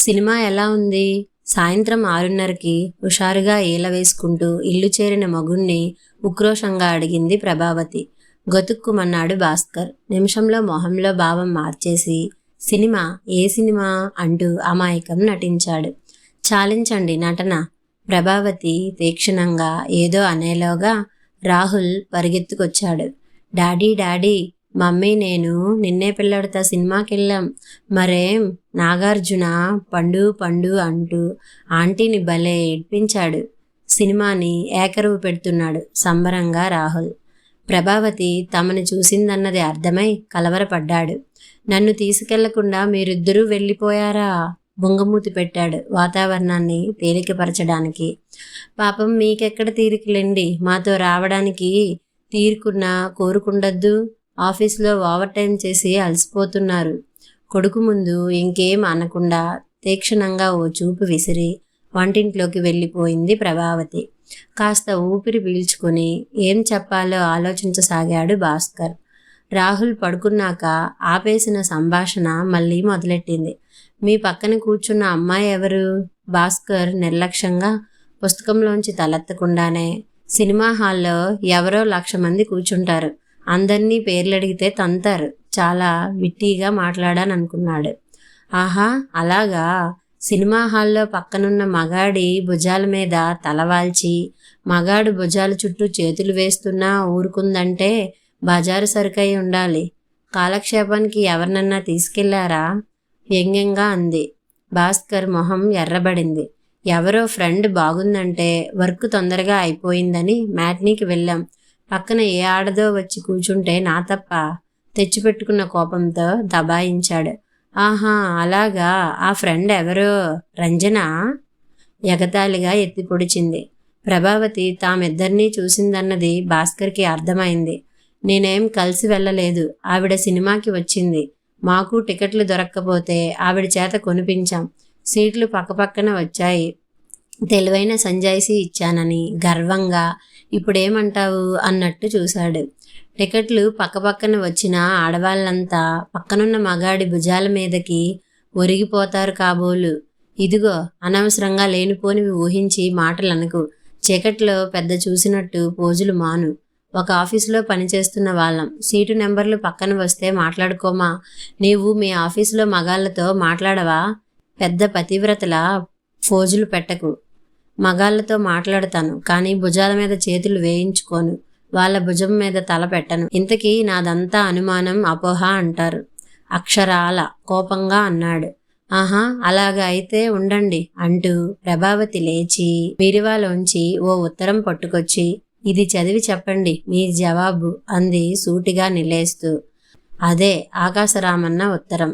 Cinema ఎలా ఉంది? సాయంత్రం 6:30కి హుషారుగా ఈల వేసుకుంటూ ఇల్లు చేరిన మగుణ్ణి ఉక్రోషంగా అడిగింది ప్రభావతి. గతుక్కుమన్నాడు భాస్కర్. నిమిషంలో మొహంలో భావం మార్చేసి, సినిమా? ఏ సినిమా అంటూ అమాయకం నటించాడు. చాలించండి నటన. ప్రభావతి తీక్షణంగా ఏదో అనేలోగా రాహుల్ పరిగెత్తుకొచ్చాడు. డాడీ డాడీ, మమ్మీ నేను నిన్నే పిల్లడితో సినిమాకెళ్ళాం. మరేం? నాగార్జున పండు పండు అంటూ ఆంటీని భలే ఏడ్పించాడు. సినిమాని ఏకరువు పెడుతున్నాడు సంబరంగా రాహుల్. ప్రభావతి తమని చూసిందన్నది అర్థమై కలవరపడ్డాడు. నన్ను తీసుకెళ్లకుండా మీరిద్దరూ వెళ్ళిపోయారా? బొంగమూతి పెట్టాడు వాతావరణాన్ని తేలికపరచడానికి. పాపం మీకెక్కడ తీరికలేండి, మాతో రావడానికి తీరుకున్నా కోరుకుండద్దు. ఆఫీస్లో ఓవర్ టైం చేసి అలసిపోతున్నారు. కొడుకు ముందు ఇంకేం అనకుండా తీక్షణంగా ఓ చూపు విసిరి వంటింట్లోకి వెళ్ళిపోయింది ప్రభావతి. కాస్త ఊపిరి పీల్చుకుని ఏం చెప్పాలో ఆలోచించసాగాడు భాస్కర్. రాహుల్ పడుకున్నాక ఆపేసిన సంభాషణ మళ్ళీ మొదలెట్టింది. మీ పక్కన కూర్చున్న అమ్మాయి ఎవరు? భాస్కర్ నిర్లక్ష్యంగా పుస్తకంలోంచి తలెత్తకుండానే, సినిమా హాల్లో ఎవరో 1,00,000 మంది కూర్చుంటారు, అందరినీ పేర్లడిగితే తంతారు, చాలా విట్టిగా మాట్లాడాననుకున్నాడు. ఆహా అలాగా? సినిమా హాల్లో పక్కనున్న మగాడి భుజాల మీద తలవాల్చి మగాడు భుజాల చుట్టూ చేతులు వేస్తున్నా ఊరుకుందంటే బజారు సరుకై ఉండాలి. కాలక్షేపానికి ఎవరినన్నా తీసుకెళ్లారా? వ్యంగ్యంగా అంది. భాస్కర్ మొహం ఎర్రబడింది. ఎవరో ఫ్రెండ్ బాగుందంటే వర్క్ తొందరగా అయిపోయిందని మ్యాట్నీకి వెళ్ళాం. పక్కన ఏ ఆడదో వచ్చి కూర్చుంటే నా తప్ప? తెచ్చిపెట్టుకున్న కోపంతో దబాయించాడు. ఆహా అలాగా, ఆ ఫ్రెండ్ ఎవరో? రంజనా? ఎగతాళిగా ఎత్తి పొడిచింది. ప్రభావతి తామిద్దరినీ చూసిందన్నది భాస్కర్కి అర్థమైంది. నేనేం కలిసి వెళ్ళలేదు, ఆవిడ సినిమాకి వచ్చింది. మాకు టికెట్లు దొరక్కపోతే ఆవిడ చేత కొనిపించాం. సీట్లు పక్కపక్కన వచ్చాయి. తెలివైన సంజాయిషీ ఇచ్చానని గర్వంగా ఇప్పుడేమంటావు అన్నట్టు చూశాడు. టికెట్లు పక్కపక్కన వచ్చిన ఆడవాళ్ళంతా పక్కనున్న మగాడి భుజాల మీదకి ఒరిగిపోతారు కాబోలు. ఇదిగో అనవసరంగా లేనిపోనివి ఊహించి మాటలనకు. చీకట్లో పెద్ద చూసినట్టు పోజులు మాను. ఒక ఆఫీసులో పనిచేస్తున్న వాళ్ళం. సీటు నెంబర్లు పక్కన వస్తే మాట్లాడుకోమా? నీవు మీ ఆఫీసులో మగాళ్ళతో మాట్లాడవా? పెద్ద పతివ్రతలా ఫోజులు పెట్టకు. మగాళ్ళతో మాట్లాడతాను, కానీ భుజాల మీద చేతులు వేయించుకోను, వాళ్ళ భుజం మీద తల పెట్టను. ఇంతకీ నాదంతా అనుమానం, అపోహ అంటారు. అక్షరాల కోపంగా అన్నాడు. ఆహా అలాగా అయితే ఉండండి అంటూ ప్రభావతి లేచి బీరువాలోంచి ఓ ఉత్తరం పట్టుకొచ్చి, ఇది చదివి చెప్పండి మీ జవాబు అంది సూటిగా నిలేస్తూ. అదే ఆకాశరామన్న ఉత్తరం.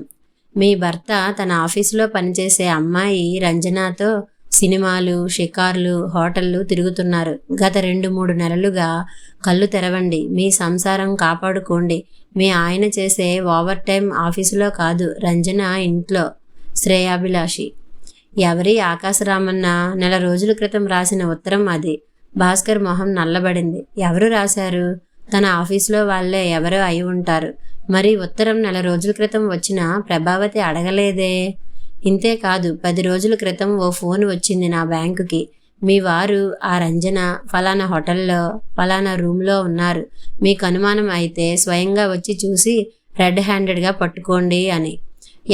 మీ భర్త తన ఆఫీసులో పనిచేసే అమ్మాయి రంజనాతో సినిమాలు, షికార్లు, హోటళ్ళు తిరుగుతున్నారు. గత 2-3 నెలలుగా కళ్ళు తెరవండి, మీ సంసారం కాపాడుకోండి. మీ ఆయన చేసే ఓవర్ టైం ఆఫీసులో కాదు, రంజన ఇంట్లో. శ్రేయాభిలాషి. ఎవరి ఆకాశరామన్న 1 రోజుల క్రితం రాసిన ఉత్తరం అది. భాస్కర్ మొహం నల్లబడింది. ఎవరు రాశారు? తన ఆఫీసులో వాళ్ళే ఎవరో అయి ఉంటారు. మరి ఉత్తరం 1 రోజుల క్రితం వచ్చిన ప్రభావతి అడగలేదే? ఇంతేకాదు, 10 రోజుల క్రితం ఓ ఫోన్ వచ్చింది నా బ్యాంకుకి. మీ వారు ఆ రంజన ఫలానా హోటల్లో ఫలానా రూమ్లో ఉన్నారు, మీకు అనుమానం అయితే స్వయంగా వచ్చి చూసి రెడ్ హ్యాండెడ్గా పట్టుకోండి అని.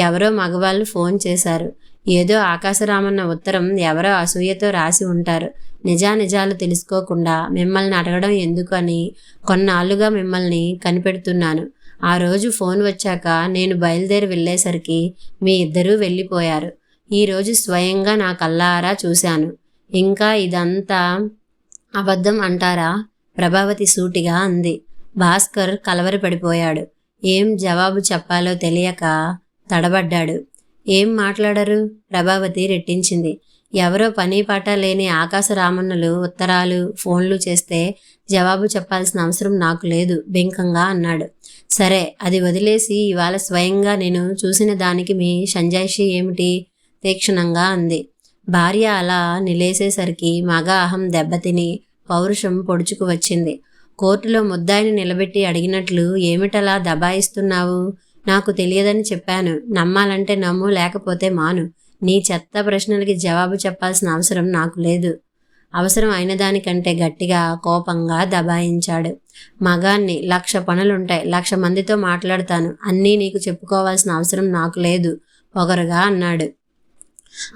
ఎవరో మగవాళ్ళు ఫోన్ చేశారు. ఏదో ఆకాశరామన్న ఉత్తరం ఎవరో అసూయతో రాసి ఉంటారు. నిజానిజాలు తెలుసుకోకుండా మిమ్మల్ని అడగడం ఎందుకు అని కొన్నాళ్ళుగా మిమ్మల్ని కనిపెడుతున్నాను. ఆ రోజు ఫోన్ వచ్చాక నేను బయలుదేరి వెళ్ళేసరికి మీ ఇద్దరూ వెళ్ళిపోయారు. ఈరోజు స్వయంగా నా కళ్ళారా చూశాను. ఇంకా ఇదంతా అబద్ధం అంటారా? ప్రభావతి సూటిగా అంది. భాస్కర్ కలవరపడిపోయాడు. ఏం జవాబు చెప్పాలో తెలియక తడబడ్డాడు. ఏం మాట్లాడరు? ప్రభావతి రెట్టించింది. ఎవరో పని పాట లేని ఆకాశరామన్నలు ఉత్తరాలు, ఫోన్లు చేస్తే జవాబు చెప్పాల్సిన అవసరం నాకు లేదు బెంకంగా అన్నాడు. సరే అది వదిలేసి ఇవాళ స్వయంగా నేను చూసిన దానికి మీ సంజాయిషి ఏమిటి? తీక్షణంగా అంది. భార్య అలా నిలేసేసరికి మగ అహం దెబ్బతిని పౌరుషం పొడుచుకు వచ్చింది. కోర్టులో ముద్దాయిని నిలబెట్టి అడిగినట్లు ఏమిటలా దబాయిస్తున్నావు? నాకు తెలియదని చెప్పాను. నమ్మాలంటే నమ్ము, లేకపోతే మాను. నీ చెత్త ప్రశ్నలకి జవాబు చెప్పాల్సిన అవసరం నాకు లేదు. అవసరం అయిన దానికంటే గట్టిగా కోపంగా దబాయించాడు. మగాన్ని, 1,00,000 పనులుంటాయి, 1,00,000 మందితో మాట్లాడతాను, అన్నీ నీకు చెప్పుకోవాల్సిన అవసరం నాకు లేదు పొగరుగా అన్నాడు.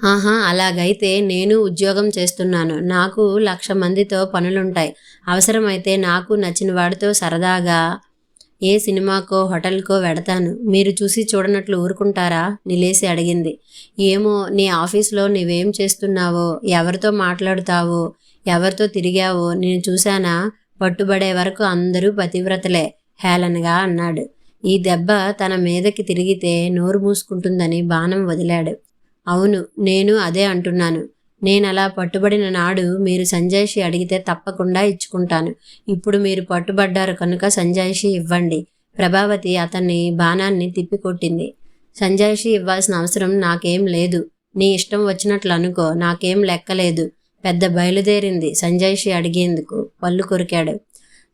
ఆహా, అలాగైతే నేను ఉద్యోగం చేస్తున్నాను, నాకు 1,00,000 మందితో పనులుంటాయి. అవసరమైతే నాకు నచ్చిన వాడితో సరదాగా ఏ సినిమాకో హోటల్కో వెడతాను. మీరు చూసి చూడనట్లు ఊరుకుంటారా? నిలేసి అడిగింది. ఏమో, నీ ఆఫీసులో నీవేం చేస్తున్నావో, ఎవరితో మాట్లాడుతావో, ఎవరితో తిరిగావో నేను చూశానా? పట్టుబడే వరకు అందరూ పతివ్రతలే హేళనగా అన్నాడు. ఈ దెబ్బ తన మీదకి తిరిగితే నోరు మూసుకుంటుందని బాణం వదిలాడు. అవును, నేను అదే అంటున్నాను. నేనలా పట్టుబడిన నాడు మీరు సంజాయిషి అడిగితే తప్పకుండా ఇచ్చుకుంటాను. ఇప్పుడు మీరు పట్టుబడ్డారు కనుక సంజాయిషి ఇవ్వండి. ప్రభావతి అతన్ని బాణాన్ని తిప్పికొట్టింది. సంజాయిషి ఇవ్వాల్సిన అవసరం నాకేం లేదు. నీ ఇష్టం వచ్చినట్లు అనుకో, నాకేం లెక్కలేదు. పెద్ద బయలుదేరింది సంజాయిషి అడిగేందుకు. పళ్ళు కొరికాడు.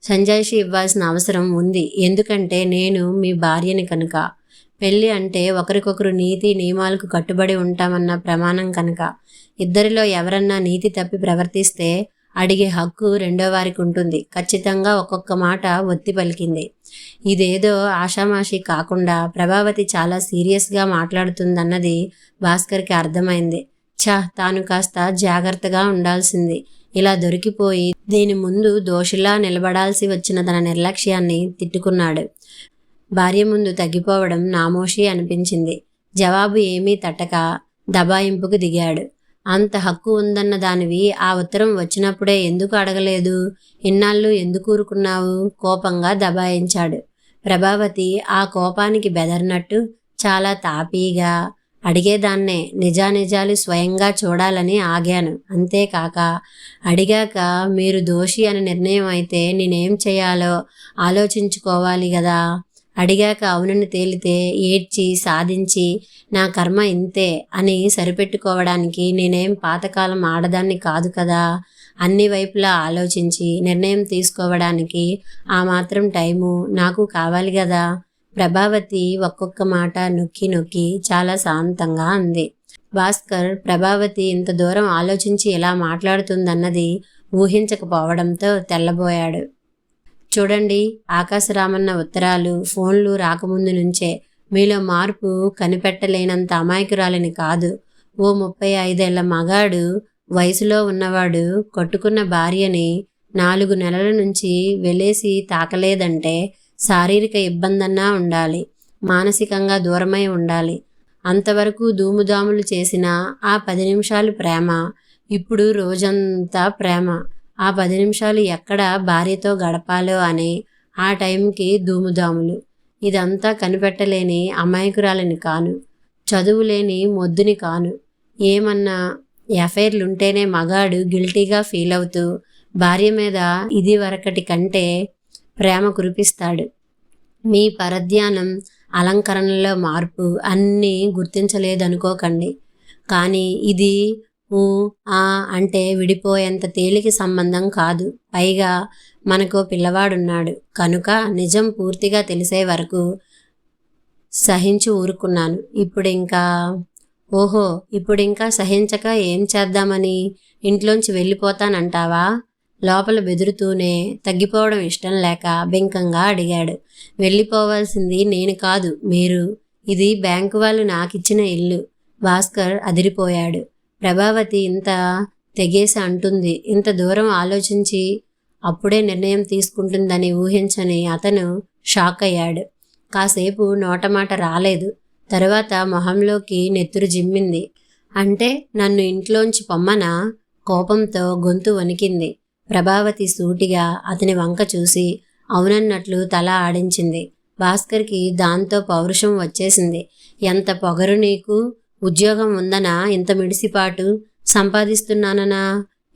సంజాయిషి ఇవ్వాల్సిన అవసరం ఉంది. ఎందుకంటే నేను మీ భార్యని కనుక. పెళ్ళి అంటే ఒకరికొకరు నీతి నియమాలకు కట్టుబడి ఉంటామన్న ప్రమాణం కనుక. ఇద్దరిలో ఎవరన్నా నీతి తప్పి ప్రవర్తిస్తే అడిగే హక్కు రెండో వారికి ఉంటుంది. ఖచ్చితంగా ఒక్కొక్క మాట ఒత్తి పలికింది. ఇదేదో ఆషామాషి కాకుండా ప్రభావతి చాలా సీరియస్గా మాట్లాడుతుందన్నది భాస్కర్కి అర్థమైంది. తాను కాస్త జాగ్రత్తగా ఉండాల్సింది. ఇలా దొరికిపోయి దీని ముందు దోషిలా నిలబడాల్సి వచ్చిన తన నిర్లక్ష్యాన్ని తిట్టుకున్నాడు. భార్య ముందు తగ్గిపోవడం నామోషి అనిపించింది. జవాబు ఏమీ తట్టక దబాయింపుకు దిగాడు. అంత హక్కు ఉందన్న దానివి ఆ ఉత్తరం వచ్చినప్పుడే ఎందుకు అడగలేదు? ఇన్నాళ్ళు ఎందుకు ఊరుకున్నావు? కోపంగా దబాయించాడు. ప్రభావతి ఆ కోపానికి బెదర్నట్టు చాలా తాపీగా అడిగేదాన్నే, నిజానిజాలు స్వయంగా చూడాలని ఆగాను. అంతేకాక అడిగాక మీరు దోషి అని నిర్ణయం అయితే నేనేం చేయాలో ఆలోచించుకోవాలి కదా. అడిగాక అవునని తేలితే ఏడ్చి సాధించి నా కర్మ ఇంతే అని సరిపెట్టుకోవడానికి నేనేం పాతకాలం ఆడదాన్ని కాదు కదా. అన్ని వైపులా ఆలోచించి నిర్ణయం తీసుకోవడానికి ఆ మాత్రం టైము నాకు కావాలి కదా. ప్రభావతి ఒక్కొక్క మాట నొక్కి నొక్కి చాలా శాంతంగా అంది. భాస్కర్ ప్రభావతి ఇంత దూరం ఆలోచించి ఎలా మాట్లాడుతుందన్నది ఊహించకపోవడంతో తెల్లబోయాడు. చూడండి, ఆకాశరామన్న ఉత్తరాలు, ఫోన్లు రాకముందు నుంచే మీలో మార్పు కనిపెట్టలేనంత అమాయకురాలిని కాదు. ఓ 35 ఏళ్ల మగాడు, వయసులో ఉన్నవాడు కొట్టుకున్న భార్యని 4 నెలల నుంచి వెలేసి తాకలేదంటే శారీరక ఇబ్బందన్నా ఉండాలి, మానసికంగా దూరమై ఉండాలి. అంతవరకు దూముదాములు చేసిన ఆ 10 నిమిషాలు ప్రేమ, ఇప్పుడు రోజంతా ప్రేమ. ఆ 10 నిమిషాలు ఎక్కడ భార్యతో గడపాలో అని ఆ టైంకి దూముదాములు. ఇదంతా కనిపెట్టలేని అమాయకురాలిని కాను, చదువులేని మొద్దుని కాను. ఏమన్నా ఎఫైర్లుంటేనే మగాడు గిల్టీగా ఫీల్ అవుతూ భార్య మీద ఇది వరకటి కంటే ప్రేమ కురిపిస్తాడు. మీ పరధ్యానం, అలంకరణలో మార్పు అన్నీ గుర్తించలేదనుకోకండి. కానీ ఇది అంటే విడిపోయేంత తేలిక సంబంధం కాదు. పైగా మనకు పిల్లవాడున్నాడు కనుక నిజం పూర్తిగా తెలిసే వరకు సహించి ఊరుకున్నాను. ఇప్పుడింకా సహించక ఏం చేద్దామని? ఇంట్లోంచి వెళ్ళిపోతానంటావా? లోపల బెదురుతూనే తగ్గిపోవడం ఇష్టం లేక బెంకంగా అడిగాడు. వెళ్ళిపోవాల్సింది నేను కాదు, మీరు. ఇది బ్యాంకు వాళ్ళు నాకిచ్చిన ఇల్లు. భాస్కర్ అదిరిపోయాడు. ప్రభావతి ఇంత తెగేసి అంటుంది, ఇంత దూరం ఆలోచించి అప్పుడే నిర్ణయం తీసుకుంటుందని ఊహించని అతను షాక్ అయ్యాడు. కాసేపు నోటమాట రాలేదు. తరువాత మొహంలోకి నెత్తురు జిమ్మింది. అంటే నన్ను ఇంట్లోంచి పొమ్మనా? కోపంతో గొంతు వణికింది. ప్రభావతి సూటిగా అతని వంక చూసి అవునన్నట్లు తల ఆడించింది. భాస్కర్కి దాంతో పౌరుషం వచ్చేసింది. ఎంత పొగరు నీకు! ఉద్యోగం ఉందనా ఇంత మిడిసిపాటు? సంపాదిస్తున్నాననా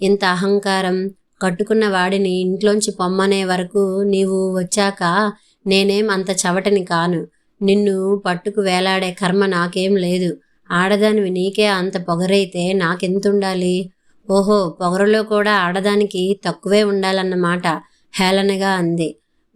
ఇంత అహంకారం? కట్టుకున్న వాడిని ఇంట్లోంచి పొమ్మనే వరకు నీవు వచ్చాక నేనేం అంత చవటని కాను. నిన్ను పట్టుకు వేలాడే కర్మ నాకేం లేదు. ఆడదానివి నీకే అంత పొగరైతే నాకెంతుండాలి? ఓహో, పొగరులో కూడా ఆడదానికి తక్కువే ఉండాలన్నమాట హేళనగా అంది.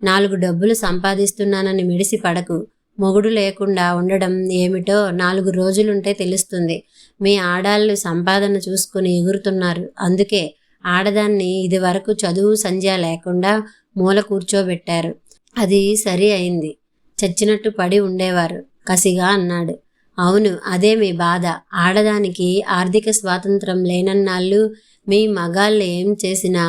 4 డబ్బులు సంపాదిస్తున్నానని మిడిసి పడకు. మొగుడు లేకుండా ఉండడం ఏమిటో 4 రోజులుంటే తెలుస్తుంది. మీ ఆడాళ్ళు సంపాదన చూసుకుని ఎగురుతున్నారు. అందుకే ఆడదాన్ని ఇది వరకు చదువు సంధ్య లేకుండా మూల కూర్చోబెట్టారు. అది సరి అయింది. చచ్చినట్టు పడి ఉండేవారు కసిగా అన్నాడు. అవును, అదే మీ బాధ. ఆడదానికి ఆర్థిక స్వాతంత్రం లేనన్నాళ్ళు మీ మగాళ్ళు ఏం చేసినా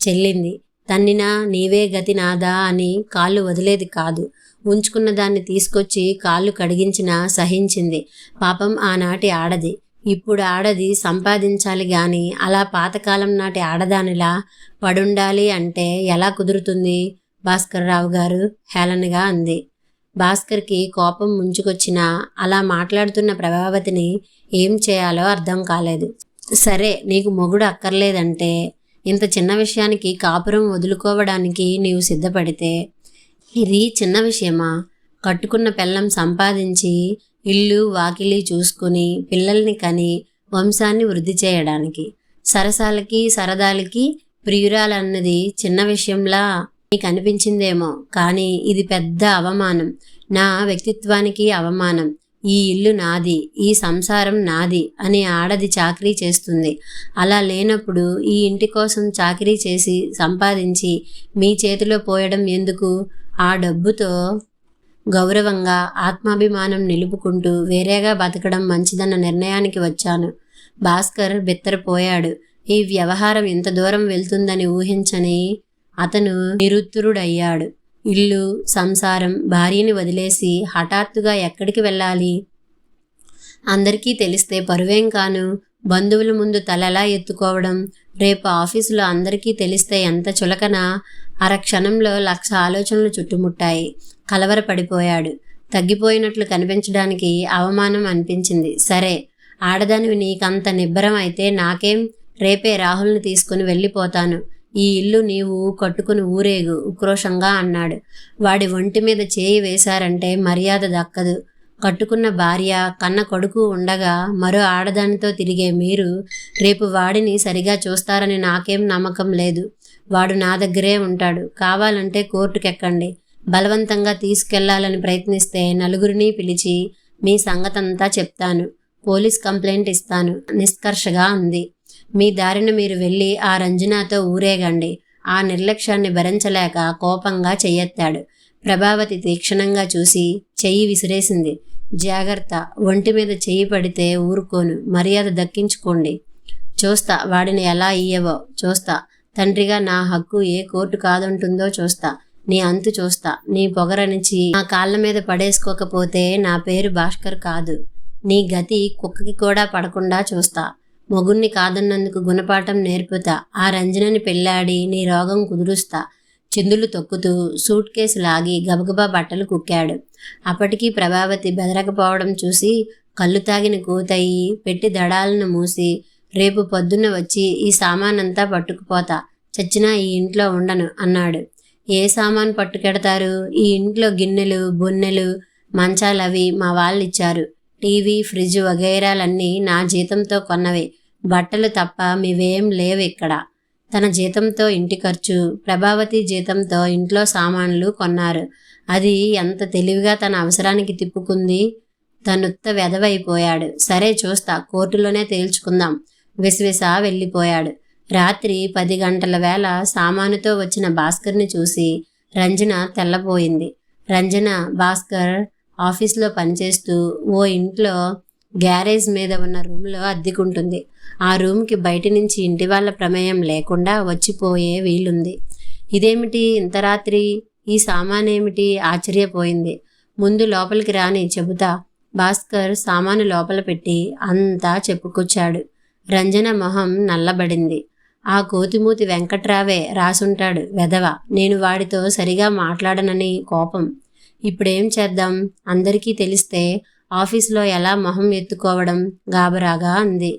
చెల్లింది. తన్నినా నీవే గతి నాదా అని కాళ్ళు వదిలేది కాదు. ఉంచుకున్న దాన్ని తీసుకొచ్చి కాళ్ళు కడిగించినా సహించింది. పాపం ఆనాటి ఆడది. ఇప్పుడు ఆడది సంపాదించాలి గాని అలా పాతకాలం నాటి ఆడదానిలా పడుండాలి అంటే ఎలా కుదురుతుంది? భాస్కర్ రావు గారు హేళనగా అంది. భాస్కర్కి కోపం ముంచుకొచ్చినా అలా మాట్లాడుతున్న ప్రభావతిని ఏం చేయాలో అర్థం కాలేదు. సరే, నీకు మొగుడు అక్కర్లేదంటే, ఇంత చిన్న విషయానికి కాపురం వదులుకోవడానికి నీవు సిద్ధపడితే ఇది చిన్న విషయమా? కట్టుకున్న పెళ్ళం సంపాదించి ఇల్లు వాకిలి చూసుకుని పిల్లల్ని కని వంశాన్ని వృద్ధి చేయడానికి సరసాలకి సరదాలకి ప్రియురాలన్నది చిన్న విషయంలా నీకు అనిపించిందేమో, కానీ ఇది పెద్ద అవమానం. నా వ్యక్తిత్వానికి అవమానం. ఈ ఇల్లు నాది, ఈ సంసారం నాది అని ఆడది చాకరీ చేస్తుంది. అలా లేనప్పుడు ఈ ఇంటి కోసం చాకరీ చేసి సంపాదించి మీ చేతిలో పోయడం ఎందుకు? ఆ డబ్బుతో గౌరవంగా ఆత్మాభిమానం నిలుపుకుంటూ వేరేగా బతకడం మంచిదన్న నిర్ణయానికి వచ్చాను. భాస్కర్ బిత్తరపోయాడు. ఈ వ్యవహారం ఇంత దూరం వెళ్తుందని ఊహించని అతను నిరుత్తరుడయ్యాడు. ఇల్లు, సంసారం, భార్యని వదిలేసి హఠాత్తుగా ఎక్కడికి వెళ్ళాలి? అందరికీ తెలిస్తే పరువేం కాను? బంధువుల ముందు తలెలా ఎత్తుకోవడం? రేపు ఆఫీసులో అందరికీ తెలిస్తే ఎంత చులకన? అరక్షణంలో 1,00,000 ఆలోచనలు చుట్టుముట్టాయి. కలవరపడిపోయాడు. తగ్గిపోయినట్లు కనిపించడానికి అవమానం అనిపించింది. సరే, ఆడదానివి నీకంత నిబ్బరం అయితే నాకేం? రేపే రాహుల్ని తీసుకుని వెళ్ళిపోతాను. ఈ ఇల్లు నీవు కట్టుకుని ఊరేగు ఉక్రోషంగా అన్నాడు. వాడి ఒంటి మీద చేయి వేశారంటే మర్యాద దక్కదు. కట్టుకున్న భార్య, కన్న కొడుకు ఉండగా మరో ఆడదానితో తిరిగే మీరు రేపు వాడిని సరిగా చూస్తారని నాకేం నమ్మకం లేదు. వాడు నా దగ్గరే ఉంటాడు. కావాలంటే కోర్టుకెక్కండి. బలవంతంగా తీసుకెళ్లాలని ప్రయత్నిస్తే నలుగురిని పిలిచి మీ సంగతంతా చెప్తాను. పోలీస్ కంప్లైంట్ ఇస్తాను నిష్కర్షగా అంది. మీ దారిన మీరు వెళ్ళి ఆ రంజనాతో ఊరేగండి. ఆ నిర్లక్ష్యాన్ని భరించలేక కోపంగా చెయ్యెత్తాడు. ప్రభావతి తీక్షణంగా చూసి చెయ్యి విసిరేసింది. జాగ్రత్త, ఒంటి మీద చెయ్యి పడితే ఊరుకోను. మర్యాద దక్కించుకోండి. చూస్తా వాడిని ఎలా ఇయ్యవో చూస్తా. తండ్రిగా నా హక్కు ఏ కోర్టు కాదంటుందో చూస్తా. నీ అంతు చూస్తా. నీ పొగరనిచి నా కాళ్ళ మీద పడేసుకోకపోతే నా పేరు భాస్కర్ కాదు. నీ గతి కుక్కకి కూడా పడకుండా చూస్తా. మొగుణ్ణి కాదన్నందుకు గుణపాఠం నేర్పుతా. ఆ రంజనని పెళ్ళాడి నీ రోగం కుదురుస్తా. చిందులు తొక్కుతూ సూట్ కేసు లాగి గబగబా బట్టలు కుక్కాడు. అప్పటికీ ప్రభావతి బెదరకపోవడం చూసి కళ్ళు తాగిన కూతయి పెట్టి దడాలను మూసి, రేపు పొద్దున్న వచ్చి ఈ సామానంతా పట్టుకుపోతా. చచ్చినా ఈ ఇంట్లో ఉండను అన్నాడు. ఏ సామాన్ పట్టుకెడతారు? ఈ ఇంట్లో గిన్నెలు, బొన్నెలు, మంచాలవి మా వాళ్ళిచ్చారు. టీవీ, ఫ్రిడ్జ్ వగైరాలన్నీ నా జీతంతో కొన్నవే. బట్టలు తప్ప మీవేం లేవు ఇక్కడ. తన జీతంతో ఇంటి ఖర్చు, ప్రభావతి జీతంతో ఇంట్లో సామాన్లు కొన్నారు. అది ఎంత తెలివిగా తన అవసరానికి తిప్పుకుంది. తనుత్త వెధవైపోయాడు. సరే చూస్తా, కోర్టులోనే తేల్చుకుందాం. విసవిసా వెళ్ళిపోయాడు. రాత్రి 10 గంటల వేళ సామానుతో వచ్చిన భాస్కర్ని చూసి రంజన తెల్లపోయింది. రంజన భాస్కర్ ఆఫీస్లో పనిచేస్తూ ఓ ఇంట్లో గ్యారేజ్ మీద ఉన్న రూమ్లో అద్దెకుంటుంది. ఆ రూమ్కి బయట నుంచి ఇంటి వాళ్ళ ప్రమేయం లేకుండా వచ్చిపోయే వీలుంది. ఇదేమిటి ఇంత రాత్రి? ఈ సామానేమిటి? ఆశ్చర్యపోయింది. ముందు లోపలికి రాని చెబుతా. భాస్కర్ సామాను లోపల పెట్టి అంతా చెప్పుకొచ్చాడు. రంజన మొహం నల్లబడింది. ఆ కోతిమూతి వెంకట్రావే రాసుంటాడు వెధవ. నేను వాడితో సరిగా మాట్లాడనని కోపం. ఇప్పుడేం చేద్దాం? అందరికీ తెలిస్తే ఆఫీసులో ఎలా మొహం ఎత్తుకోవడం? గాబరాగా అంది.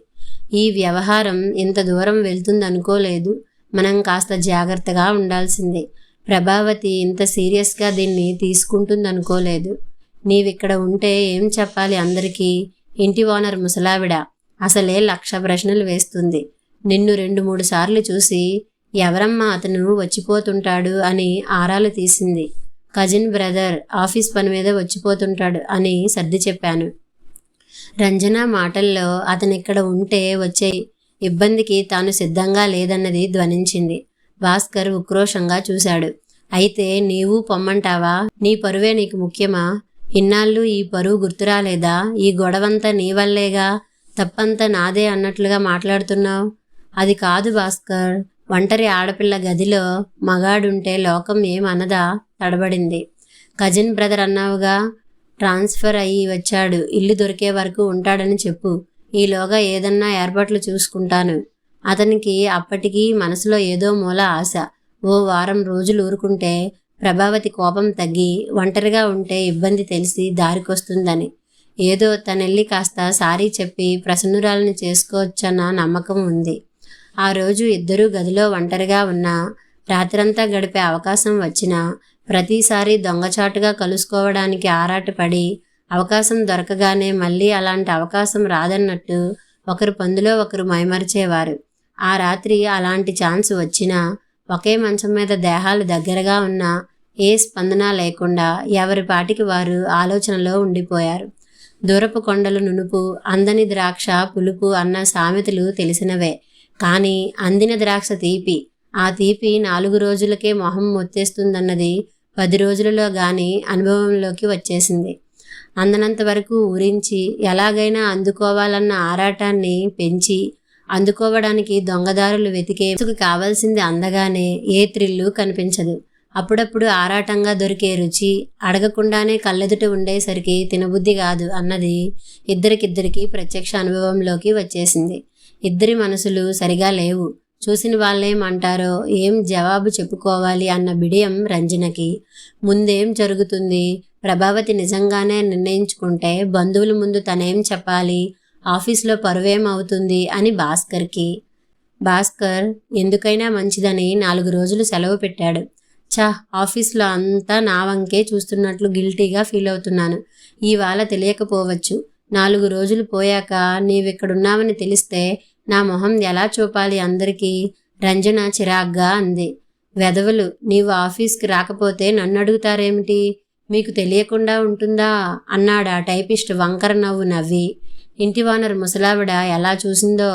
ఈ వ్యవహారం ఇంత దూరం వెళ్తుందనుకోలేదు. మనం కాస్త జాగ్రత్తగా ఉండాల్సిందే. ప్రభావతి ఇంత సీరియస్గా దీన్ని తీసుకుంటుందనుకోలేదు. నీవిక్కడ ఉంటే ఏం చెప్పాలి అందరికీ? ఇంటి ఓనర్ ముసలావిడ అసలే 1,00,000 ప్రశ్నలు వేస్తుంది. నిన్ను 2-3 సార్లు చూసి ఎవరమ్మా అతను వచ్చిపోతుంటాడు అని ఆరాలు తీసింది. కజిన్ బ్రదర్ ఆఫీస్ పని మీద వచ్చిపోతుంటాడు అని సర్ది చెప్పాను. రంజన మాటల్లో అతనిక్కడ ఉంటే వచ్చే ఇబ్బందికి తాను సిద్ధంగా లేదన్నది ధ్వనించింది. భాస్కర్ ఉక్రోషంగా చూశాడు. అయితే నీవు పొమ్మంటావా? నీ పరువే నీకు ముఖ్యమా? ఇన్నాళ్ళు ఈ పరువు గుర్తురాలేదా? ఈ గొడవంతా నీ వల్లేగా, తప్పంతా నాదే అన్నట్లుగా మాట్లాడుతున్నావు. అది కాదు భాస్కర్. ఒంటరి ఆడపిల్ల గదిలో మగాడుంటే లోకం ఏమనదా? తడబడింది. కజిన్ బ్రదర్ అన్నావుగా, ట్రాన్స్ఫర్ అయ్యి వచ్చాడు. ఇల్లు దొరికే వరకు ఉంటాడని చెప్పు. ఈలోగా ఏదన్నా ఏర్పాట్లు చూసుకుంటాను. అతనికి అప్పటికీ మనసులో ఏదో మూల ఆశ. ఓ వారం రోజులు ఊరుకుంటే ప్రభావతి కోపం తగ్గి ఒంటరిగా ఉంటే ఇబ్బంది తెలిసి దారికొస్తుందని. ఏదో తనెళ్ళి కాస్త సారీ చెప్పి ప్రసన్నురాలని చేసుకోవచ్చన్న నమ్మకం ఉంది. ఆ రోజు ఇద్దరూ గదిలో ఒంటరిగా ఉన్నా, రాత్రంతా గడిపే అవకాశం వచ్చినా ప్రతిసారి దొంగచాటుగా కలుసుకోవడానికి ఆరాటపడి అవకాశం దొరకగానే మళ్ళీ అలాంటి అవకాశం రాదన్నట్టు ఒకరు పందులో ఒకరు మైమరిచేవారు. ఆ రాత్రి అలాంటి ఛాన్స్ వచ్చినా ఒకే మంచం మీద దేహాలు దగ్గరగా ఉన్నా ఏ స్పందన లేకుండా ఎవరి పాటికి వారు ఆలోచనలో ఉండిపోయారు. దూరపు కొండలు నునుపు, అందని ద్రాక్ష పులుపు అన్న సామెతలు తెలిసినవే. కానీ అందిన ద్రాక్ష తీపి. ఆ తీపి 4 రోజులకే మొహం మొత్తేస్తుందన్నది 10 రోజులలో గాని అనుభవంలోకి వచ్చేసింది. అందనంత వరకు ఊరించి ఎలాగైనా అందుకోవాలన్న ఆరాటాన్ని పెంచి అందుకోవడానికి దొంగదారులు వెతికేందుకు కావాల్సింది అందగానే ఏ థ్రిల్లు కనిపించదు. అప్పుడప్పుడు ఆరాటంగా దొరికే రుచి అడగకుండానే కళ్ళెదుట ఉండేసరికి తినబుద్ధి కాదు అన్నది ఇద్దరికిద్దరికి ప్రత్యక్ష అనుభవంలోకి వచ్చేసింది. ఇద్దరి మనసులు సరిగా లేవు. చూసిన వాళ్ళేమంటారో, ఏం జవాబు చెప్పుకోవాలి అన్న బిడియం రంజనకి. ముందేం జరుగుతుంది? ప్రభావతి నిజంగానే నిర్ణయించుకుంటే బంధువుల ముందు తనేం చెప్పాలి? ఆఫీస్లో పరువేం అవుతుంది అని భాస్కర్కి. భాస్కర్ ఎందుకైనా మంచిదని 4 రోజులు సెలవు పెట్టాడు. ఆఫీస్లో అంతా నా వంకే చూస్తున్నట్లు గిల్టీగా ఫీల్ అవుతున్నాను. ఇవాళ తెలియకపోవచ్చు. 4 రోజులు పోయాక నీవిక్కడున్నావని తెలిస్తే నా మొహం ఎలా చూపాలి అందరికీ? రంజన చిరాగ్గా అంది. వెధవలు, నీవు ఆఫీస్కి రాకపోతే నన్ను అడుగుతారేమిటి? మీకు తెలియకుండా ఉంటుందా అన్నాడు ఆ టైపిస్ట్ వంకర నవ్వు నవ్వి. ఇంటి ఓనర్ ముసలావిడ ఎలా చూసిందో,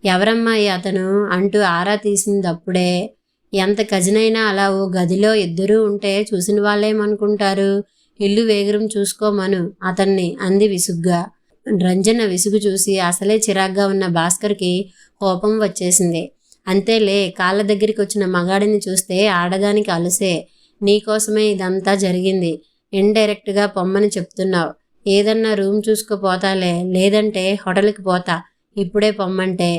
ఎవరమ్మాయి అతను అంటూ ఆరా తీసిందప్పుడే. ఎంత కజినైనా అలా ఓ గదిలో ఇద్దరూ ఉంటే చూసిన వాళ్ళేమనుకుంటారు? ఇల్లు వేగురం చూసుకోమను అతన్ని అంది విసుగ్గా. రంజన విసుగు చూసి అసలే చిరాగ్గా ఉన్న భాస్కర్కి కోపం వచ్చేసింది. అంతేలే, కాళ్ళ దగ్గరికి వచ్చిన మగాడిని చూస్తే ఆడదానికి అలుసే. నీకోసమే ఇదంతా జరిగింది. ఇండైరెక్ట్గా పొమ్మని చెప్తున్నావు. ఏదన్నా రూమ్ చూసుకుపోతాలే, లేదంటే హోటల్కి పోతా ఇప్పుడే పొమ్మంటే.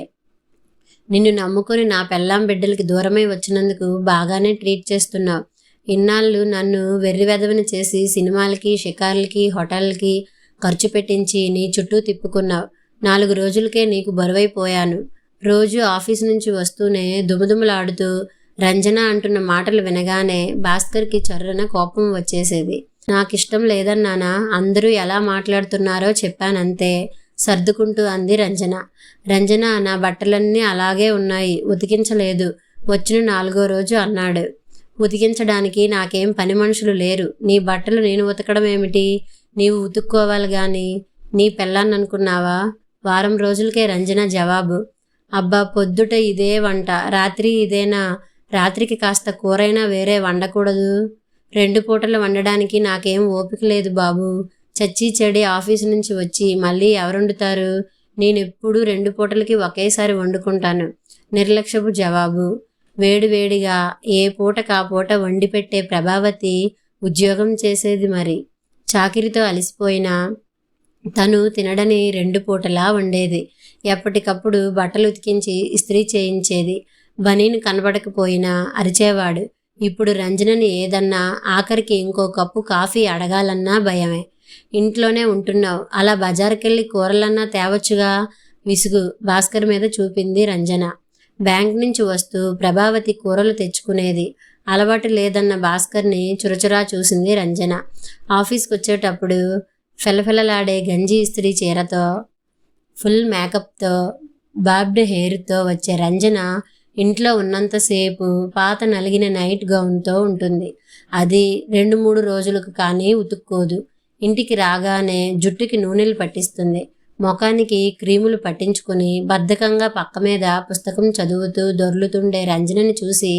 నిన్ను నమ్ముకొని నా పెళ్ళాం బిడ్డలకి దూరమై వచ్చినందుకు బాగానే ట్రీట్ చేస్తున్నావు. ఇన్నాళ్ళు నన్ను వెర్రివెదవని చేసి సినిమాలకి, షికార్లకి, హోటల్కి ఖర్చు పెట్టించి నీ చుట్టూ తిప్పుకున్నావు. 4 రోజులకే నీకు బరువైపోయాను. రోజు ఆఫీస్ నుంచి వస్తూనే దుమదుమలాడుతూ రంజన అంటున్న మాటలు వినగానే భాస్కర్కి చర్రన కోపం వచ్చేసేది. నాకిష్టం లేదన్నానా? అందరూ ఎలా మాట్లాడుతున్నారో చెప్పానంతే సర్దుకుంటూ అంది రంజన. రంజన, నా బట్టలన్నీ అలాగే ఉన్నాయి, ఉతికించలేదు. వచ్చిన 4వ రోజు అన్నాడు. ఉతికించడానికి నాకేం పని మనుషులు లేరు. నీ బట్టలు నేను ఉతకడం ఏమిటి? నీవు ఉతుక్కోవాలి గాని. నీ పెళ్ళాన్ననుకున్నావా? వారం రోజులకే రంజన జవాబు. అబ్బా, పొద్దుట ఇదే వంట, రాత్రి ఇదేనా? రాత్రికి కాస్త కూరైనా వేరే వండకూడదు? 2 పూటలు వండడానికి నాకేం ఓపిక లేదు బాబు. చచ్చి చెడి ఆఫీసు నుంచి వచ్చి మళ్ళీ ఎవరొండుతారు? నేనెప్పుడు 2 పూటలకి ఒకేసారి వండుకుంటాను. నిర్లక్ష్యపు జవాబు. వేడివేడిగా ఏ పూటకా పూట వండి పెట్టే ప్రభావతి ఉద్యోగం చేసేది మరి. చాకిరితో అలసిపోయినా తను తినడని 2 పూటలా వండేది. ఎప్పటికప్పుడు బట్టలు ఉతికించి ఇస్త్రీ చేయించేది. బనీను కనబడకపోయినా అరిచేవాడు. ఇప్పుడు రంజనని ఏదన్నా, ఆఖరికి ఇంకో కప్పు కాఫీ అడగాలన్నా భయమే. ఇంట్లోనే ఉంటున్నావు, అలా బజారుకెళ్ళి కూరలన్నా తేవచ్చుగా. విసుగు భాస్కర్ మీద చూపింది రంజన. బ్యాంక్ నుంచి వస్తూ ప్రభావతి కూరలు తెచ్చుకునేది. అలవాటు లేదన్న భాస్కర్ని చురచురా చూసింది రంజన. ఆఫీస్కి వచ్చేటప్పుడు ఫెలఫెలలాడే గంజి ఇస్త్రీ చీరతో, ఫుల్ మేకప్తో, బాబ్డ్ హెయిర్తో వచ్చే రంజన ఇంట్లో ఉన్నంతసేపు పాత నలిగిన నైట్ గౌన్తో ఉంటుంది. అది 2-3 రోజులకు కానీ ఉతుక్కోదు. ఇంటికి రాగానే జుట్టుకి నూనెలు పట్టిస్తుంది. ముఖానికి క్రీములు పట్టించుకుని బద్ధకంగా పక్క మీద పుస్తకం చదువుతూ దొర్లుతుండే రంజనని చూసి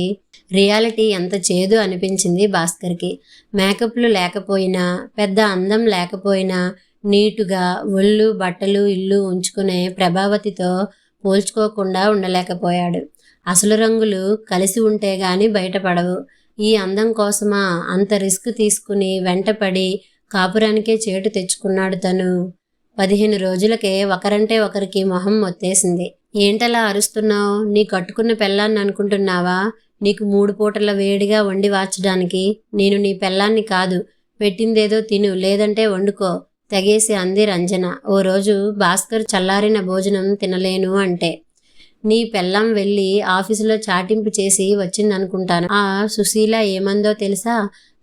రియాలిటీ ఎంత చేదు అనిపించింది భాస్కర్కి. మేకప్లు లేకపోయినా, పెద్ద అందం లేకపోయినా నీటుగా ఒళ్ళు, బట్టలు, ఇల్లు ఉంచుకునే ప్రభావతితో పోల్చుకోకుండా ఉండలేకపోయాడు. అసలు రంగులు కలిసి ఉంటే గాని బయటపడవు. ఈ అందం కోసమా అంత రిస్క్ తీసుకుని వెంటపడి కాపురానికే చేటు తెచ్చుకున్నాడు తను. 15 రోజులకే ఒకరంటే ఒకరికి మొహం మొత్తేసింది. ఏంటలా అరుస్తున్నావు? నీ కట్టుకున్న పెళ్ళాన్ని అనుకుంటున్నావా? నీకు 3 పూటల వేడిగా వండి వార్చడానికి నేను నీ పెళ్ళాన్ని కాదు. పెట్టిందేదో తిను, లేదంటే వండుకో తెగేసి అంది రంజన. ఓ రోజు భాస్కర్ చల్లారిన భోజనం తినలేను అంటే, నీ పెళ్ళాం వెళ్ళి ఆఫీసులో చాటింపు చేసి వచ్చిందనుకుంటాను. ఆ సుశీల ఏమందో తెలుసా?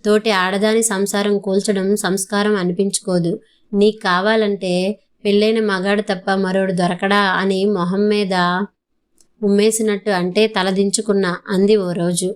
తోటి ఆడదాని సంసారం కూల్చడం సంస్కారం అనిపించుకోదు. నీకు కావాలంటే పెళ్ళైన మగాడు తప్ప మరోడు దొరకడా అని మొహం మీద ఉమ్మేసినట్టు అంటే తలదించుకున్నా అంది ఓ రోజు.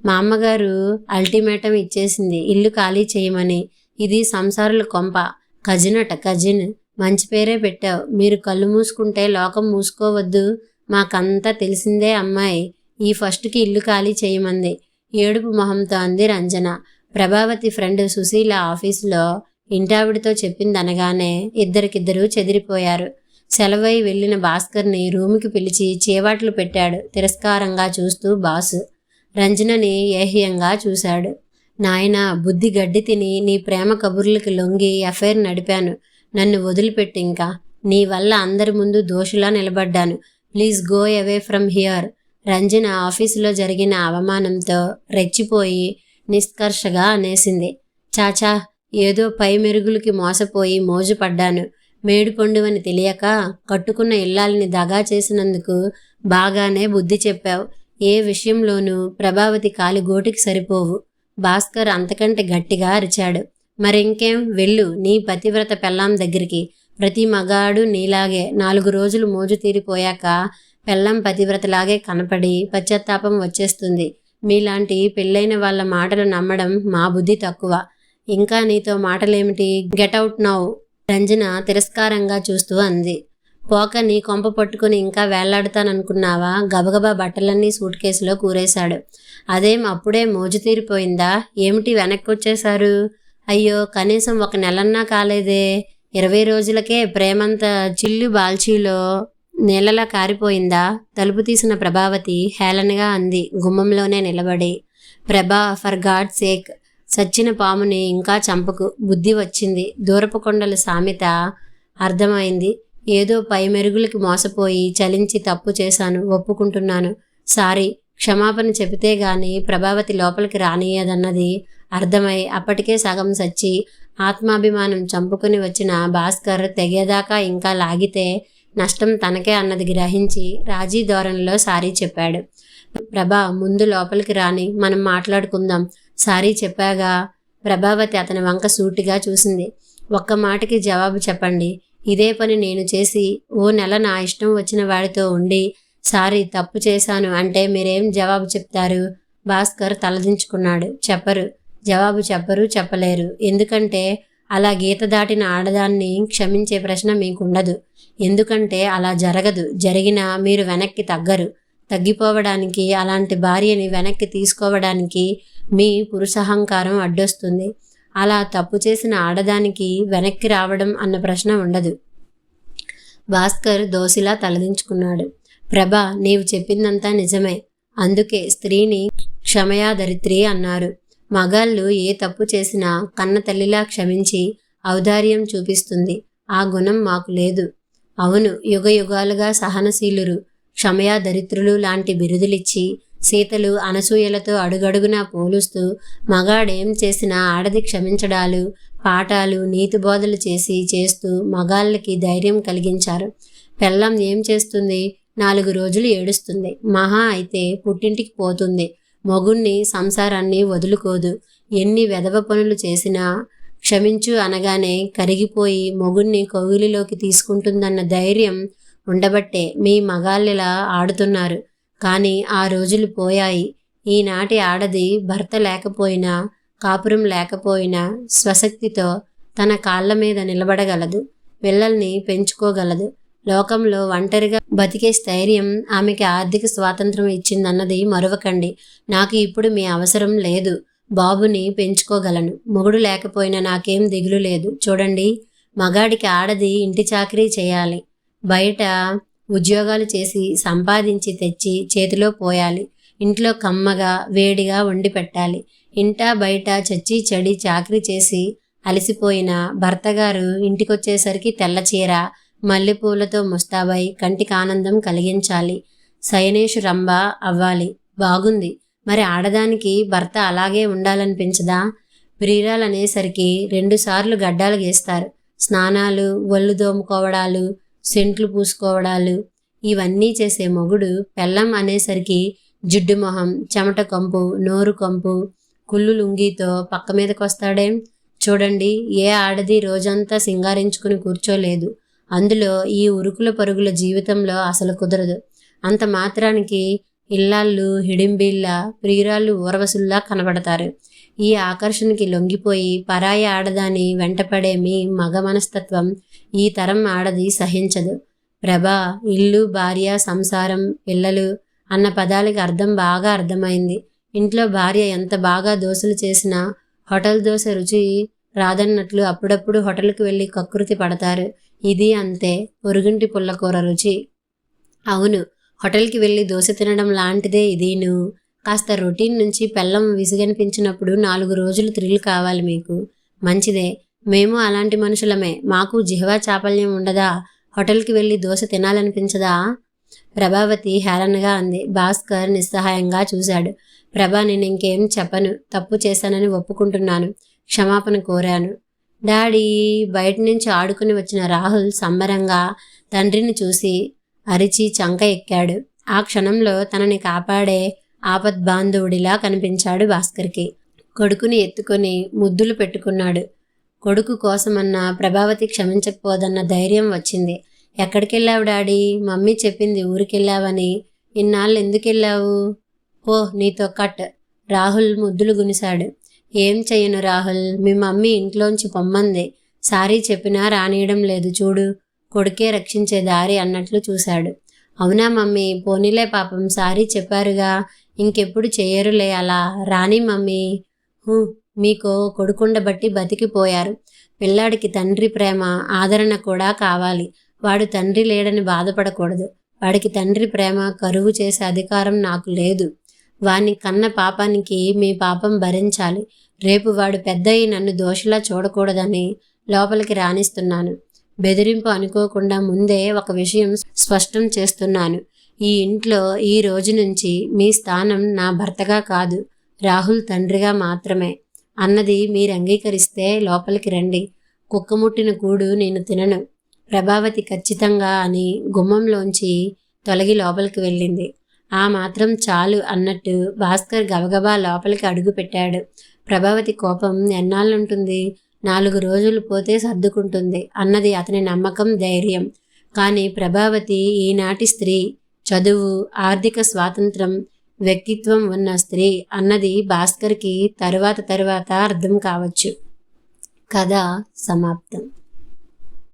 మా అమ్మగారు అల్టిమేటం ఇచ్చేసింది ఇల్లు ఖాళీ చేయమని. ఇది సంసారుల కొంప. కజినట కజిన్. మంచి పేరే పెట్టావు. మీరు కళ్ళు మూసుకుంటే లోకం మూసుకోవద్దు. మాకంతా తెలిసిందే అమ్మాయి. ఈ ఫస్ట్కి ఇల్లు ఖాళీ చేయమంది ఏడుపు మొహంతో అంది రంజన. ప్రభావతి ఫ్రెండ్ సుశీల ఆఫీసులో ఇంటావిడితో చెప్పిందనగానే ఇద్దరికిద్దరు చెదిరిపోయారు. సెలవై వెళ్లిన భాస్కర్ని రూముకి పిలిచి చేవాట్లు పెట్టాడు తిరస్కారంగా చూస్తూ బాసు. రంజనని ఏహ్యంగా చూశాడు. నాయనా, బుద్ధి గడ్డి తిని నీ ప్రేమ కబుర్లకి లొంగి అఫైర్ నడిపాను. నన్ను వదిలిపెట్టి ఇంకా. నీ వల్ల అందరి ముందు దోషులా నిలబడ్డాను. Please go away from here. Ranjana ఆఫీసులో జరిగిన అవమానంతో రెచ్చిపోయి నిష్కర్షగా అనేసింది. చాచా, ఏదో పై మెరుగులకి మోసపోయి మోజుపడ్డాను. మేడిపండువని తెలియక కట్టుకున్న ఇల్లాలిని దగా చేసినందుకు బాగానే బుద్ధి చెప్పావు. ఏ విషయంలోనూ ప్రభావతి కాలి గోటికి సరిపోవు. భాస్కర్ అంతకంటే గట్టిగా అరిచాడు. మరింకేం, వెళ్ళు నీ పతివ్రత పెళ్ళాం దగ్గరికి. ప్రతి మగాడు నీలాగే 4 రోజులు మోజు తీరిపోయాక పెళ్ళాం పతివ్రతలాగే కనపడి పశ్చాత్తాపం వచ్చేస్తుంది. మీలాంటి పెళ్ళైన వాళ్ళ మాటలు నమ్మడం మా బుద్ధి తక్కువ. ఇంకా నీతో మాటలేమిటి? Get out now. రంజన తిరస్కారంగా చూస్తూ అంది. పోక నీ కొంప పట్టుకుని ఇంకా వేళ్లాడుతాననుకున్నావా? గబగబా బట్టలన్నీ సూట్ కేసులో కూరేశాడు. అదేం అప్పుడే మోజు తీరిపోయిందా? ఏమిటి వెనక్కొచ్చేశారు? అయ్యో, కనీసం 1 నెలన్నా కాలేదే. 20 రోజులకే ప్రేమంత చిల్లు బాల్చీలో నీళ్ళలా కారిపోయిందా? తలుపు తీసిన ప్రభావతి హేళనగా అంది గుమ్మంలోనే నిలబడి. ప్రభా, ఫర్ గాడ్ సేక్, చచ్చిన పాముని ఇంకా చంపకు. బుద్ధి వచ్చింది. దూరపు కొండల సామెత అర్థమైంది. ఏదో పై మెరుగులకి మోసపోయి చలించి తప్పు చేశాను. ఒప్పుకుంటున్నాను. సారీ. క్షమాపణ చెబితే గాని ప్రభావతి లోపలికి రానియదన్నది అర్థమై అప్పటికే సగం సచ్చి ఆత్మాభిమానం చంపుకుని వచ్చిన భాస్కర్ తెగేదాకా ఇంకా లాగితే నష్టం తనకే అన్నది గ్రహించి రాజీ ధోరణిలో సారీ చెప్పాడు. ప్రభా, ముందు లోపలికి రాని, మనం మాట్లాడుకుందాం. సారీ చెప్పాగా. ప్రభావతి అతని వంక సూటిగా చూసింది. ఒక్క మాటకి జవాబు చెప్పండి. ఇదే పని నేను చేసి 1 నెల నా ఇష్టం వచ్చిన వాడితో ఉండి సారీ తప్పు చేశాను అంటే మీరేం జవాబు చెప్తారు? భాస్కర్ తలదించుకున్నాడు. చెప్పరు. జవాబు చెప్పరు, చెప్పలేరు. ఎందుకంటే అలా గీత దాటిన ఆడదాన్ని క్షమించే ప్రశ్న మీకుండదు. ఎందుకంటే అలా జరగదు. జరిగినా మీరు వెనక్కి తగ్గరు. తగ్గిపోవడానికి, అలాంటి భార్యని వెనక్కి తీసుకోవడానికి మీ పురుషహంకారం అడ్డొస్తుంది. అలా తప్పు చేసిన ఆడదానికి వెనక్కి రావడం అన్న ప్రశ్న ఉండదు. భాస్కర్ దోసిలా తలదించుకున్నాడు. ప్రభా, నీవు చెప్పిందంతా నిజమే. అందుకే స్త్రీని క్షమయాధరిత్రి అన్నారు. మగాళ్ళు ఏ తప్పు చేసినా కన్న తల్లిలా క్షమించి ఔదార్యం చూపిస్తుంది. ఆ గుణం మాకు లేదు. అవును, యుగ యుగాలుగా సహనశీలురు, క్షమయాధరిత్రులు లాంటి బిరుదులిచ్చి సీతలు అనసూయలతో అడుగడుగునా పోలుస్తూ మగాడేం చేసినా ఆడది క్షమించడాలు, పాఠాలు, నీతిబోధలు చేస్తూ మగాళ్ళకి ధైర్యం కలిగించారు. పెళ్ళాం ఏం చేస్తుంది? 4 రోజులు ఏడుస్తుంది. మహా అయితే పుట్టింటికి పోతుంది. మొగుణ్ణి, సంసారాన్ని వదులుకోదు. ఎన్ని వెధవ పనులు చేసినా క్షమించు అనగానే కరిగిపోయి మొగుణ్ణి కౌగిలిలోకి తీసుకుంటుందన్న ధైర్యం ఉండబట్టే మీ మగాళ్ళిలా ఆడుతున్నారు. కానీ ఆ రోజులు పోయాయి. ఈనాటి ఆడది భర్త లేకపోయినా, కాపురం లేకపోయినా స్వశక్తితో తన కాళ్ళ మీద నిలబడగలదు. పిల్లల్ని పెంచుకోగలదు. లోకంలో ఒంటరిగా బతికే స్థైర్యం ఆమెకి ఆర్థిక స్వాతంత్రం ఇచ్చిందన్నది మరువకండి. నాకు ఇప్పుడు మీ అవసరం లేదు. బాబుని పెంచుకోగలను. మొగుడు లేకపోయినా నాకేం దిగులు లేదు. చూడండి, మగాడికి ఆడది ఇంటి చాకరీ చేయాలి, బయట ఉద్యోగాలు చేసి సంపాదించి తెచ్చి చేతిలో పోయాలి, ఇంట్లో కమ్మగా వేడిగా వండి పెట్టాలి. ఇంటా బయట చచ్చి చెడి చాకరీ చేసి అలసిపోయిన భర్తగారు ఇంటికొచ్చేసరికి తెల్ల చీర మల్లెపూలతో ముస్తాబై కంటికి ఆనందం కలిగించాలి. శయనేశురంభ అవ్వాలి. బాగుంది. మరి ఆడదానికి భర్త అలాగే ఉండాలనిపించదా? ప్రియురాలనేసరికి 2 సార్లు గడ్డాలు గీస్తారు. స్నానాలు, ఒళ్ళు దోముకోవడాలు, సెంట్లు పూసుకోవడాలు ఇవన్నీ చేసే మొగుడు పెళ్ళం అనేసరికి జిడ్డు మొహం, చెమట కంపు, నోరు కంపు, కుళ్ళు లుంగితో పక్క మీదకొస్తాడేం? చూడండి, ఏ ఆడది రోజంతా సింగారించుకుని కూర్చోలేదు. అందులో ఈ ఉరుకుల పరుగుల జీవితంలో అసలు కుదరదు. అంత మాత్రానికి ఇల్లాళ్ళు హిడింబిళ్ళ, ప్రియురాళ్ళు ఊర్వశుల్లా కనబడతారు. ఈ ఆకర్షణకి లొంగిపోయి పరాయి ఆడదాని వెంటపడే మీ మగ మనస్తత్వం ఈ తరం ఆడది సహించదు. ప్రభా, ఇల్లు, భార్య, సంసారం, పిల్లలు అన్న పదాలకి అర్థం బాగా అర్థమైంది. ఇంట్లో భార్య ఎంత బాగా దోశలు చేసినా హోటల్ దోశ రుచి రాదన్నట్లు అప్పుడప్పుడు హోటల్కి వెళ్ళి కకృతి పడతారు. ఇది అంతే. పొరుగింటి పుల్లకూర రుచి. అవును, హోటల్కి వెళ్ళి దోశ తినడం లాంటిదే ఇదీను. కాస్త రొటీన్ నుంచి పెళ్ళం విసుగనిపించినప్పుడు 4 రోజులు థ్రిల్ కావాలి మీకు. మంచిదే, మేము అలాంటి మనుషులమే. మాకు జిహ్వా చాపల్యం ఉండదా? హోటల్కి వెళ్ళి దోశ తినాలనిపించదా? ప్రభావతి హేళనగా అంది. భాస్కర్ నిస్సహాయంగా చూశాడు. ప్రభా, నేను ఇంకేం చెప్పను. తప్పు చేశానని ఒప్పుకుంటున్నాను. క్షమాపణ కోరాను. డాడీ. బయట నుంచి ఆడుకుని వచ్చిన రాహుల్ సంబరంగా తండ్రిని చూసి అరిచి చంక ఎక్కాడు. ఆ క్షణంలో తనని కాపాడే ఆపద్బాంధవుడిలా కనిపించాడు భాస్కర్కి. కొడుకుని ఎత్తుకొని ముద్దులు పెట్టుకున్నాడు. కొడుకు కోసమన్నా ప్రభావతి క్షమించకపోదన్న ధైర్యం వచ్చింది. ఎక్కడికెళ్ళావు డాడీ? మమ్మీ చెప్పింది ఊరికెళ్ళావని. ఇన్నాళ్ళు ఎందుకెళ్ళావు? ఓ, నీతో కట్. రాహుల్ ముద్దులు గునిశాడు. ఏం చెయ్యను రాహుల్, మీ మమ్మీ ఇంట్లోంచి పొమ్మంది. సారీ చెప్పినా రానియడం లేదు. చూడు, కొడుకే రక్షించే దారి అన్నట్లు చూశాడు. అవునా మమ్మీ? పోనీలే పాపం, సారీ చెప్పారుగా, ఇంకెప్పుడు చెయ్యరులే అలా. రాని మమ్మీ. మీకో కొడుకుండబట్టి బతికిపోయారు. పిల్లాడికి తండ్రి ప్రేమ, ఆదరణ కూడా కావాలి. వాడు తండ్రి లేడని బాధపడకూడదు. వాడికి తండ్రి ప్రేమ కరువు చేసే అధికారం నాకు లేదు. వాణ్ణి కన్న పాపానికి మీ పాపం భరించాలి. రేపు వాడు పెద్దయి నన్ను దోషిలా చూడకూడదని లోపలికి రానిస్తున్నాను. బెదిరింపు అనుకోకుండా ముందే ఒక విషయం స్పష్టం చేస్తున్నాను. ఈ ఇంట్లో ఈ రోజు నుంచి మీ స్థానం నా భర్తగా కాదు, రాహుల్ తండ్రిగా మాత్రమే. అన్నది మీరు అంగీకరిస్తే లోపలికి రండి. కుక్కముట్టిన కూడు నేను తినను. ప్రభావతి ఖచ్చితంగా అని గుమ్మంలోంచి తొలగి లోపలికి వెళ్ళింది. ఆ మాత్రం చాలు అన్నట్టు భాస్కర్ గబగబా లోపలికి అడుగు పెట్టాడు. ప్రభావతి కోపం ఎన్నాళ్ళుంటుంది? 4 రోజులు పోతే సర్దుకుంటుంది అన్నది అతని నమ్మకం, ధైర్యం. కానీ ప్రభావతి ఈనాటి స్త్రీ. చదువు, ఆర్థిక స్వాతంత్రం, వ్యక్తిత్వం ఉన్న స్త్రీ అన్నది భాస్కర్కి తరువాత అర్థం కావచ్చు. కథ సమాప్తం.